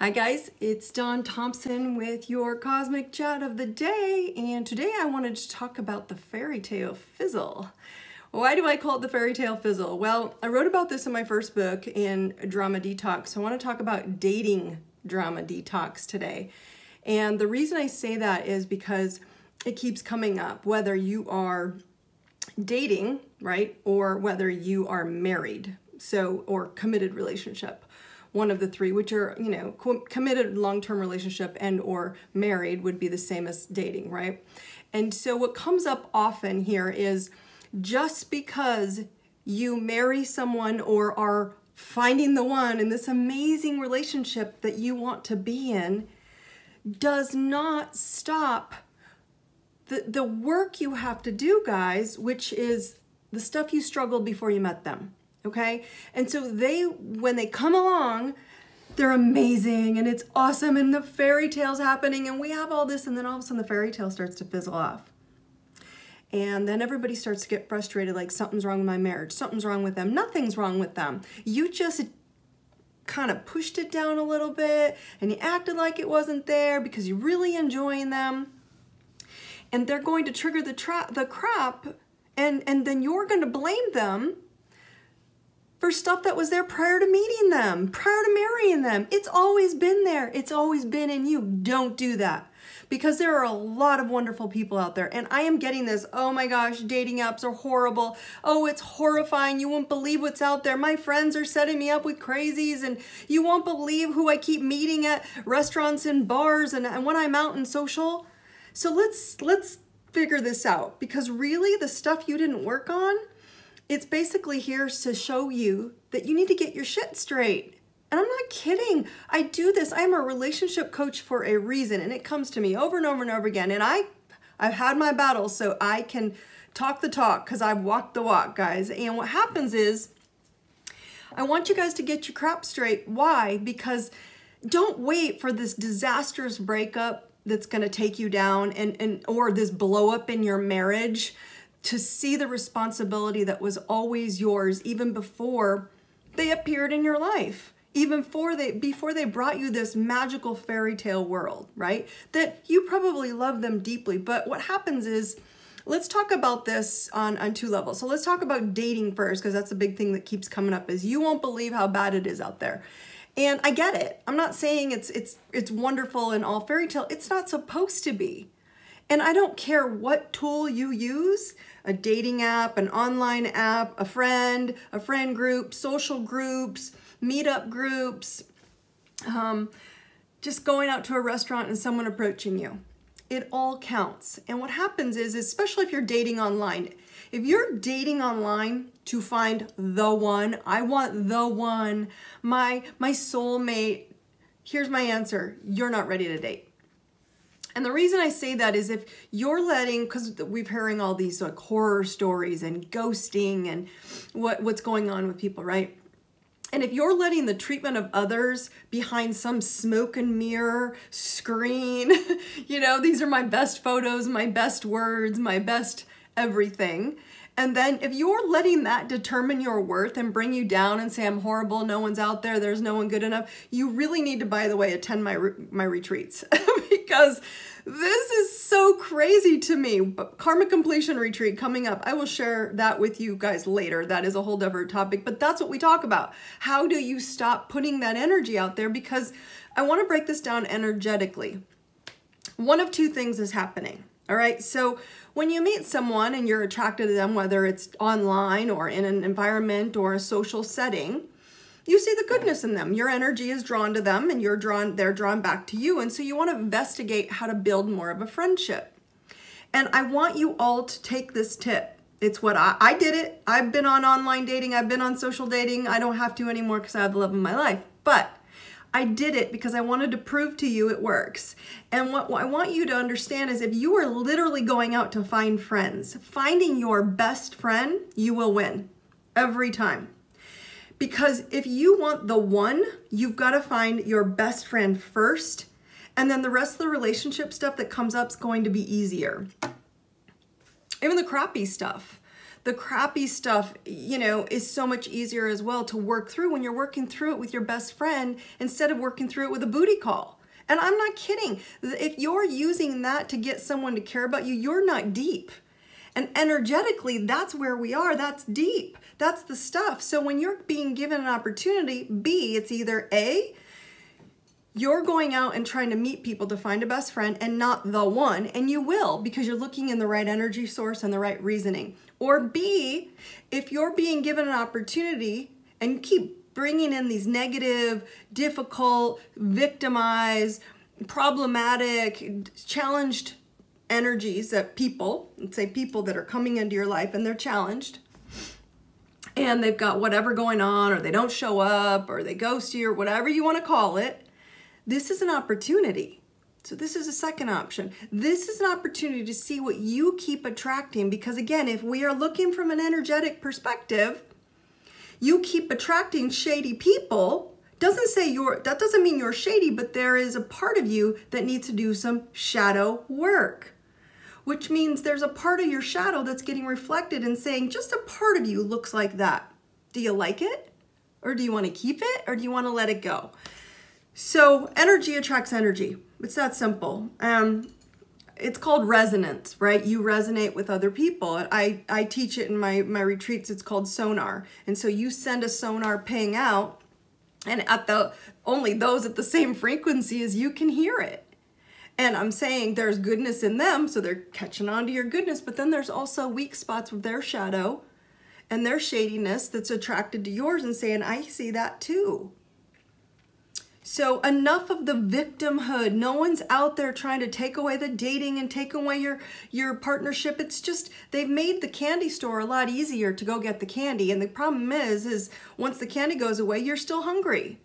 Hi guys, it's Dawn Thompson with your Cosmic Chat of the day, and today I wanted to talk about the Fairytale Fizzle. Why do I call it the Fairytale Fizzle? Well, I wrote about this in my first book in Drama Detox, so I want to talk about dating Drama Detox today. And the reason I say that is because it keeps coming up, whether you are dating, right, or whether you are married, or committed relationship. One of the three, which are, committed long-term relationship and or married would be the same as dating, right? And so what comes up often here is just because you marry someone or are finding the one in this amazing relationship that you want to be in does not stop the work you have to do, guys, which is the stuff you struggled before you met them. Okay? And so when they come along, they're amazing and it's awesome and the fairy tale's happening and we have all this, and then all of a sudden the fairy tale starts to fizzle off. And then everybody starts to get frustrated, like something's wrong with my marriage, something's wrong with them. Nothing's wrong with them. You just kind of pushed it down a little bit and you acted like it wasn't there because you're really enjoying them. And they're going to trigger the crap and then you're going to blame them for stuff that was there prior to meeting them, prior to marrying them. It's always been there. It's always been in you. Don't do that, because there are a lot of wonderful people out there. And I am getting this, oh my gosh, dating apps are horrible. Oh, it's horrifying. You won't believe what's out there. My friends are setting me up with crazies, and you won't believe who I keep meeting at restaurants and bars and when I'm out in social. So let's figure this out, because really the stuff you didn't work on, it's basically here to show you that you need to get your shit straight. And I'm not kidding. I do this. I'm a relationship coach for a reason, and it comes to me over and over and over again. And I've had my battles, so I can talk the talk because I've walked the walk, guys. And what happens is I want you guys to get your crap straight. Why? Because don't wait for this disastrous breakup that's going to take you down or this blow up in your marriage to see the responsibility that was always yours even before they appeared in your life, even before they brought you this magical fairy tale world, right? That you probably love them deeply. But what happens is, let's talk about this on two levels. So let's talk about dating first, because that's a big thing that keeps coming up, is you won't believe how bad it is out there. And I get it. I'm not saying it's wonderful and all fairy tale. It's not supposed to be. And I don't care what tool you use, a dating app, an online app, a friend group, social groups, meetup groups, just going out to a restaurant and someone approaching you. It all counts. And what happens is, especially if you're dating online, if you're dating online to find the one, I want the one, my soulmate, here's my answer: you're not ready to date. And the reason I say that is, if you're letting, because we're hearing all these like horror stories and ghosting and what's going on with people, right? And if you're letting the treatment of others behind some smoke and mirror screen, these are my best photos, my best words, my best everything. And then if you're letting that determine your worth and bring you down and say, I'm horrible, no one's out there, there's no one good enough, you really need to, by the way, attend my retreats because this is so crazy to me. Karma Completion Retreat coming up. I will share that with you guys later. That is a whole different topic, but that's what we talk about. How do you stop putting that energy out there? Because I want to break this down energetically. One of two things is happening. All right, so when you meet someone and you're attracted to them, whether it's online or in an environment or a social setting, you see the goodness in them. Your energy is drawn to them and they're drawn back to you. And so you want to investigate how to build more of a friendship. And I want you all to take this tip. It's what I did it. I've been on online dating. I've been on social dating. I don't have to anymore because I have the love of my life. But I did it because I wanted to prove to you it works. And what I want you to understand is, if you are literally going out to find friends, finding your best friend, you will win every time. Because if you want the one, you've got to find your best friend first. And then the rest of the relationship stuff that comes up is going to be easier. Even the crappy stuff. The crappy stuff, you know, is so much easier as well to work through when you're working through it with your best friend instead of working through it with a booty call. And I'm not kidding. If you're using that to get someone to care about you, you're not deep. And energetically, that's where we are. That's deep. That's the stuff. So when you're being given an opportunity, B, it's either A, you're going out and trying to meet people to find a best friend and not the one, and you will because you're looking in the right energy source and the right reasoning. Or B, if you're being given an opportunity and you keep bringing in these negative, difficult, victimized, problematic, challenged energies that people, let's say people that are coming into your life and they're challenged and they've got whatever going on, or they don't show up, or they ghost you, or whatever you want to call it, this is an opportunity. So this is a second option. This is an opportunity to see what you keep attracting, because again, if we are looking from an energetic perspective, you keep attracting shady people. That doesn't mean you're shady, but there is a part of you that needs to do some shadow work, which means there's a part of your shadow that's getting reflected and saying, just a part of you looks like that. Do you like it? Or do you want to keep it? Or do you want to let it go? So energy attracts energy. It's that simple. It's called resonance, right? You resonate with other people. I teach it in my retreats. It's called sonar. And so you send a sonar ping out, and only those at the same frequency as you can hear it. And I'm saying there's goodness in them, so they're catching on to your goodness, but then there's also weak spots with their shadow and their shadiness that's attracted to yours and saying, I see that too. So enough of the victimhood. No one's out there trying to take away the dating and take away your partnership. It's just they've made the candy store a lot easier to go get the candy. And the problem is once the candy goes away, you're still hungry,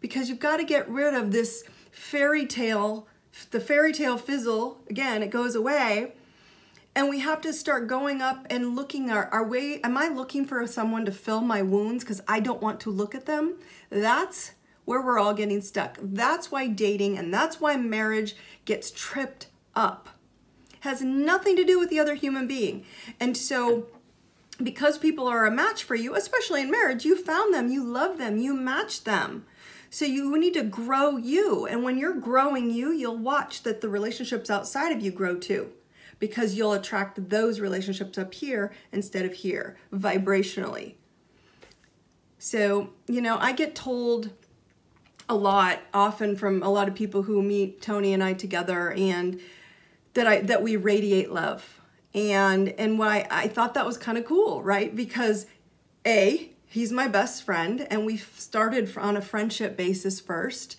because you've got to get rid of this fairy tale, the fairytale fizzle. Again, it goes away. And we have to start going up and looking our way. Am I looking for someone to fill my wounds because I don't want to look at them? That's where we're all getting stuck. That's why dating and that's why marriage gets tripped up. Has nothing to do with the other human being. And so because people are a match for you, especially in marriage, you found them, you love them, you match them. So you need to grow you. And when you're growing you, you'll watch that the relationships outside of you grow too, because you'll attract those relationships up here instead of here, vibrationally. So, you know, I get told a lot, often from a lot of people who meet Tony and I together, and that we radiate love. And what I thought that was kind of cool, right? Because A, he's my best friend, and we started on a friendship basis first.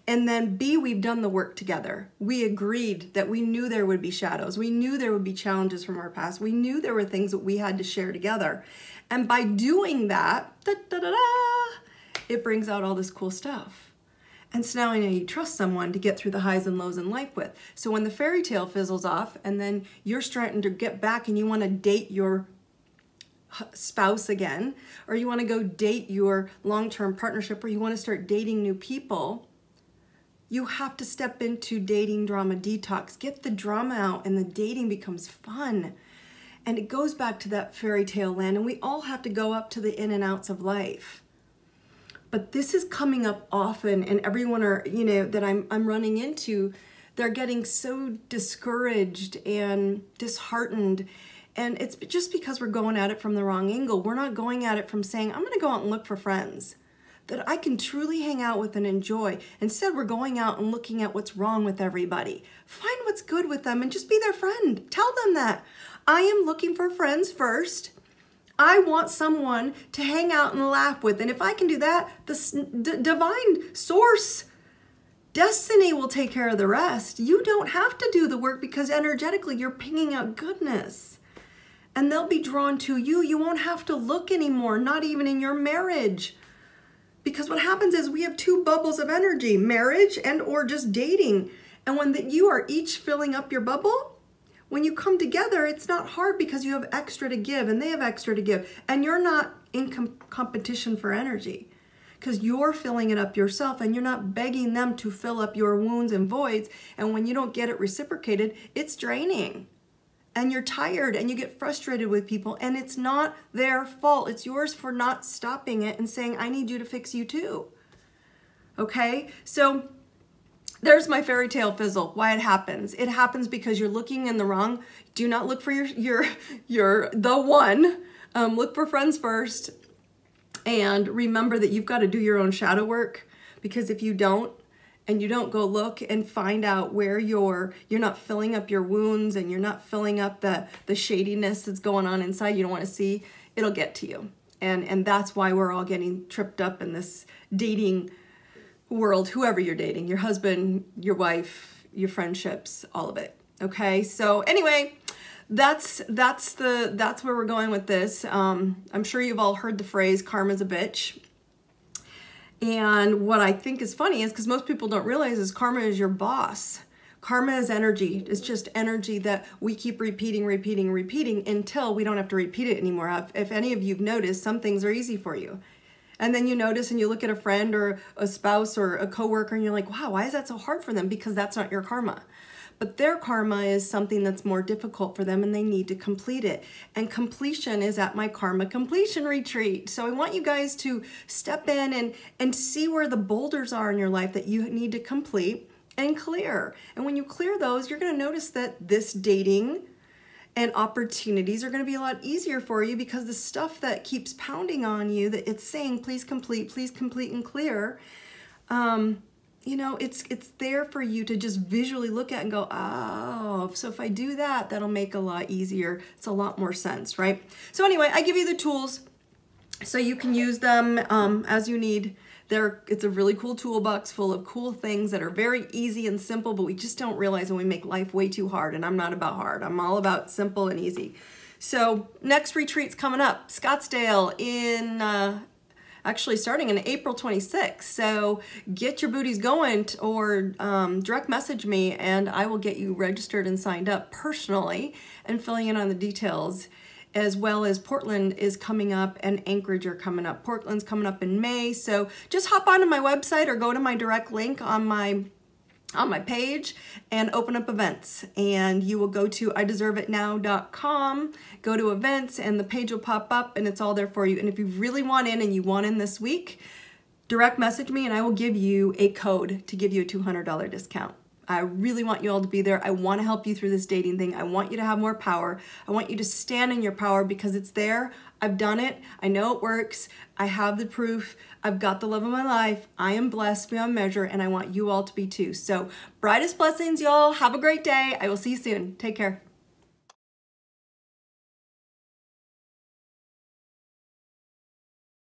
And then B, we've done the work together. We agreed that we knew there would be shadows. We knew there would be challenges from our past. We knew there were things that we had to share together. And by doing that, it brings out all this cool stuff. And so now I know you trust someone to get through the highs and lows in life with. So when the fairy tale fizzles off and then you're starting to get back and you want to date your spouse again, or you want to go date your long-term partnership, or you want to start dating new people, you have to step into dating drama detox. Get the drama out and the dating becomes fun. And it goes back to that fairy tale land, and we all have to go up to the in and outs of life. But this is coming up often, and everyone that I'm running into, they're getting so discouraged and disheartened. And it's just because we're going at it from the wrong angle. We're not going at it from saying, I'm going to go out and look for friends that I can truly hang out with and enjoy. Instead, we're going out and looking at what's wrong with everybody. Find what's good with them and just be their friend. Tell them that. I am looking for friends first. I want someone to hang out and laugh with. And if I can do that, the divine source, destiny will take care of the rest. You don't have to do the work because energetically you're pinging out goodness. And they'll be drawn to you. You won't have to look anymore, not even in your marriage. Because what happens is we have two bubbles of energy, marriage and or just dating. And when you are each filling up your bubble, when you come together, it's not hard because you have extra to give and they have extra to give. And you're not in competition for energy because you're filling it up yourself and you're not begging them to fill up your wounds and voids. And when you don't get it reciprocated, it's draining. and you're tired and you get frustrated with people, and it's not their fault. It's yours for not stopping it and saying, I need you to fix you too. Okay, so there's my fairy tale fizzle. Why it happens? It happens because you're looking in the wrong. Do not look for the one. Look for friends first, and remember that you've got to do your own shadow work, because if you don't, and you don't go look and find out where you're not filling up your wounds, and you're not filling up the shadiness that's going on inside you don't want to see, it'll get to you. And that's why we're all getting tripped up in this dating world, whoever you're dating, your husband, your wife, your friendships, all of it. Okay, so anyway, that's where we're going with this. I'm sure you've all heard the phrase karma's a bitch. And what I think is funny is, because most people don't realize, is karma is your boss. Karma is energy. It's just energy that we keep repeating until we don't have to repeat it anymore. If any of you've noticed, some things are easy for you. And then you notice and you look at a friend or a spouse or a coworker and you're like, wow, why is that so hard for them? Because that's not your karma. But their karma is something that's more difficult for them, and they need to complete it. And completion is at my karma completion retreat. So I want you guys to step in and see where the boulders are in your life that you need to complete and clear. And when you clear those, you're going to notice that this dating and opportunities are going to be a lot easier for you, because the stuff that keeps pounding on you, that it's saying, please complete and clear, you know, it's there for you to just visually look at and go, oh, so if I do that, that'll make a lot easier. It's a lot more sense, right? So anyway, I give you the tools so you can use them as you need. It's a really cool toolbox full of cool things that are very easy and simple, but we just don't realize when we make life way too hard. And I'm not about hard. I'm all about simple and easy. So next retreat's coming up, Scottsdale, in actually starting in April 26th. So get your booties going, or direct message me, and I will get you registered and signed up personally and filling in on the details. As well as Portland is coming up, and Anchorage are coming up. Portland's coming up in May. So just hop onto my website or go to my direct link on my page and open up events. And you will go to ideserveitnow.com, go to events, and the page will pop up and it's all there for you. And if you really want in and you want in this week, direct message me and I will give you a code to give you a $200 discount. I really want you all to be there. I want to help you through this dating thing. I want you to have more power. I want you to stand in your power, because it's there. I've done it. I know it works. I have the proof. I've got the love of my life. I am blessed beyond measure, and I want you all to be too. So brightest blessings, y'all. Have a great day. I will see you soon. Take care.